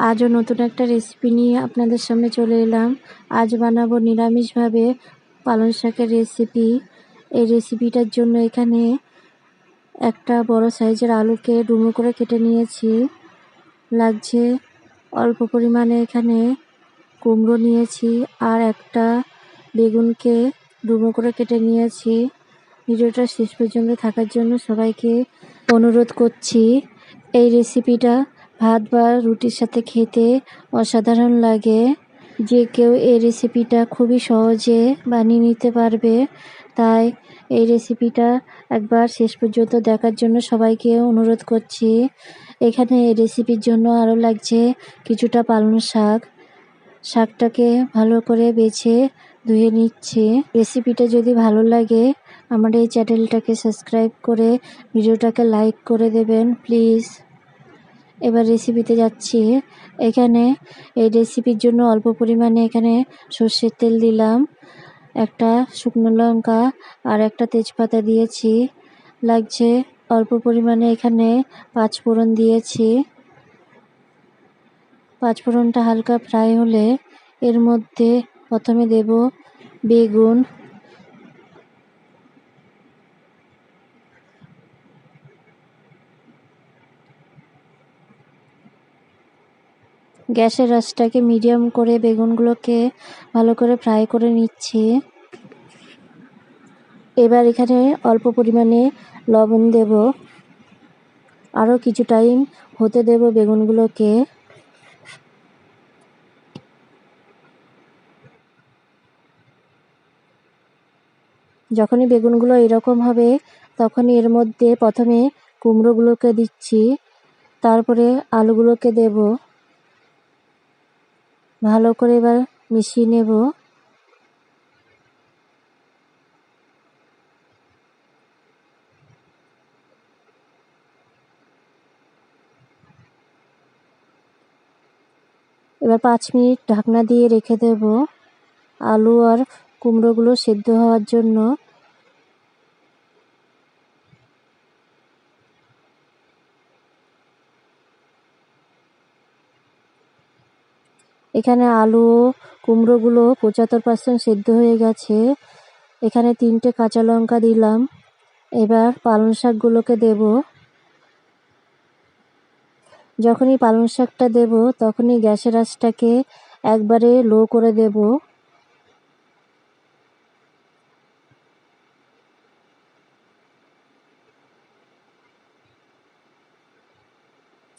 আজও নতুন একটা রেসিপি নিয়ে আপনাদের সামনে চলে এলাম। আজ বানাবো নিরামিষভাবে পালং শাকের রেসিপি। এই রেসিপিটার জন্য এখানে একটা বড় সাইজের আলুকে ডুমো করে কেটে নিয়েছি। লাগছে অল্প পরিমাণে এখানে কুমড়ো নিয়েছি আর একটা বেগুনকে ডুমো করে কেটে নিয়েছি। ভিডিওটা শেষ পর্যন্ত থাকার জন্য সবাইকে অনুরোধ করছি। এই রেসিপিটা ভাত বা রুটির সাথে খেতে অসাধারণ লাগে। যে কেউ এই রেসিপিটা খুবই সহজে বানিয়ে নিতে পারবে, তাই এই রেসিপিটা একবার শেষ পর্যন্ত দেখার জন্য সবাইকে অনুরোধ করছি। এখানে এই রেসিপির জন্য আরও লাগছে কিছুটা পালং শাক। শাকটাকে ভালো করে বেছে ধুয়ে নিচ্ছি। রেসিপিটা যদি ভালো লাগে আমার এই চ্যানেলটাকে সাবস্ক্রাইব করে ভিডিওটাকে লাইক করে দেবেন প্লিজ। এবার রেসিপিতে যাচ্ছি। এখানে এই রেসিপির জন্য অল্প পরিমাণে এখানে সর্ষের তেল দিলাম, একটা শুকনো লঙ্কা আর একটা তেজপাতা দিয়েছি। লাগছে অল্প পরিমাণে এখানে পাঁচফোড়ন দিয়েছি। পাঁচফোড়নটা হালকা ফ্রাই হলে এর মধ্যে প্রথমে দেব বেগুন, গ্যাসের আঁচটাকে মিডিয়াম করে বেগুনগুলোকে ভালো করে ফ্রাই করে নিচ্ছি। এবার এখানে অল্প পরিমাণে লবণ দেব, আরও কিছু টাইম হতে দেব বেগুনগুলোকে। যখনই বেগুনগুলো এরকম হবে তখনই এর মধ্যে প্রথমে কুমড়োগুলোকে দিচ্ছি, তারপরে আলুগুলোকে দেব। ভালো করে এবার মিশিয়ে নেব। এবার 5 মিনিট ঢাকনা দিয়ে রেখে দেব আলু আর কুমড়োগুলো সেদ্ধ হওয়ার জন্য। এখানে আলু ও কুমড়োগুলো 75% সেদ্ধ হয়ে গেছে। এখানে 3টে কাঁচা লঙ্কা দিলাম। এবার পালং শাকগুলোকে দেব। যখনই পালং শাকটা দেব তখনই গ্যাসের আঁচটাকে একবারে লো করে দেব।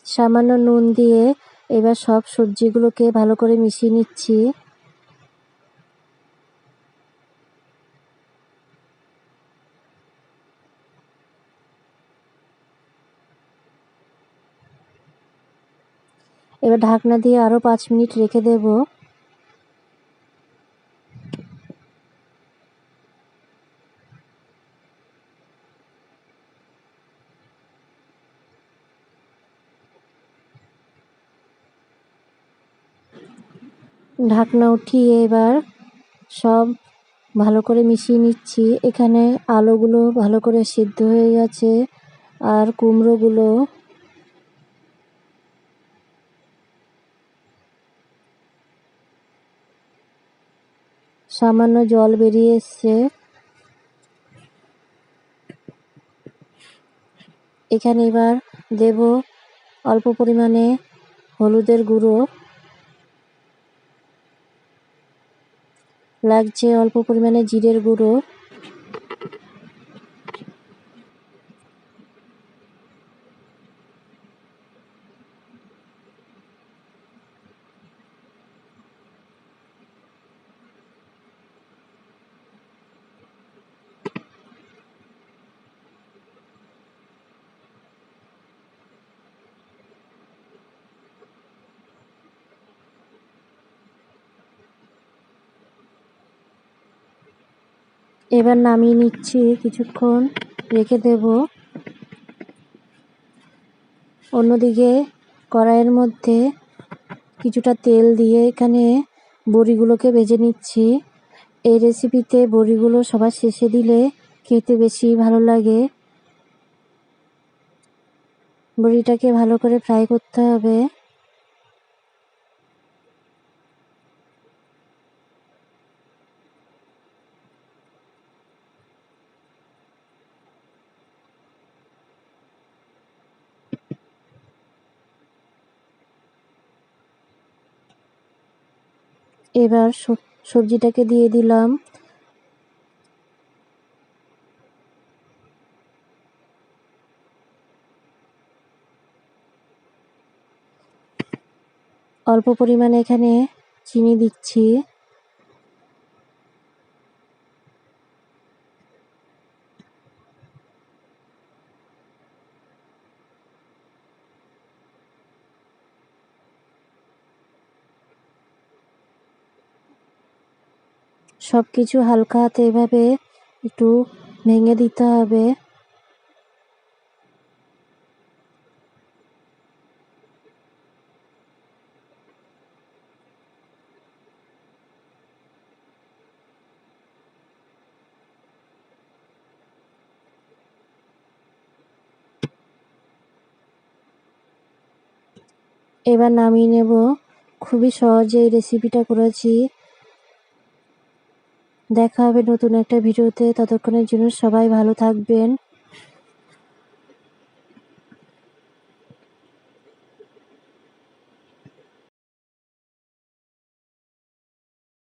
সামান্য নুন দিয়ে এবার সব সবজিগুলোকে ভালো করে মিশিয়ে নিচ্ছি। এবার ঢাকনা দিয়ে আরও 5 মিনিট রেখে দেব। ঢাকনা উঠিয়ে এবার সব ভালো করে মিশিয়ে নিচ্ছি। এখানে আলুগুলো ভালো করে সিদ্ধ হয়ে গেছে আর কুমড়োগুলো। সামান্য জল বেরিয়ে এসছে। এখানে এবার দেব অল্প পরিমাণে হলুদের গুঁড়ো, লাগছে অল্প পরিমাণে জিরের গুঁড়ো, এবার নামিয়ে নিচ্ছি, কিছুক্ষণ রেখে দেব। অন্যদিকে কড়াইয়ের মধ্যে কিছুটা তেল দিয়ে এখানে বড়িগুলোকে ভেজে নিচ্ছি। এই রেসিপিতে বড়িগুলো সবার শেষে দিলে খেতে বেশি ভালো লাগে। বড়িটাকে ভালো করে ফ্রাই করতে হবে। এবার সবজিটাকে দিয়ে দিলাম। অল্প পরিমাণে এখানে চিনি দিচ্ছি। সবকিছু হালকা হাতে এভাবে একটু ভেঙে দিতে হবে। এবার নামিয়ে নেব। খুবই সহজে এই রেসিপিটা করেছি। দেখা হবে নতুন একটা ভিডিওতে। ততক্ষণের জন্য সবাই ভালো থাকবেন।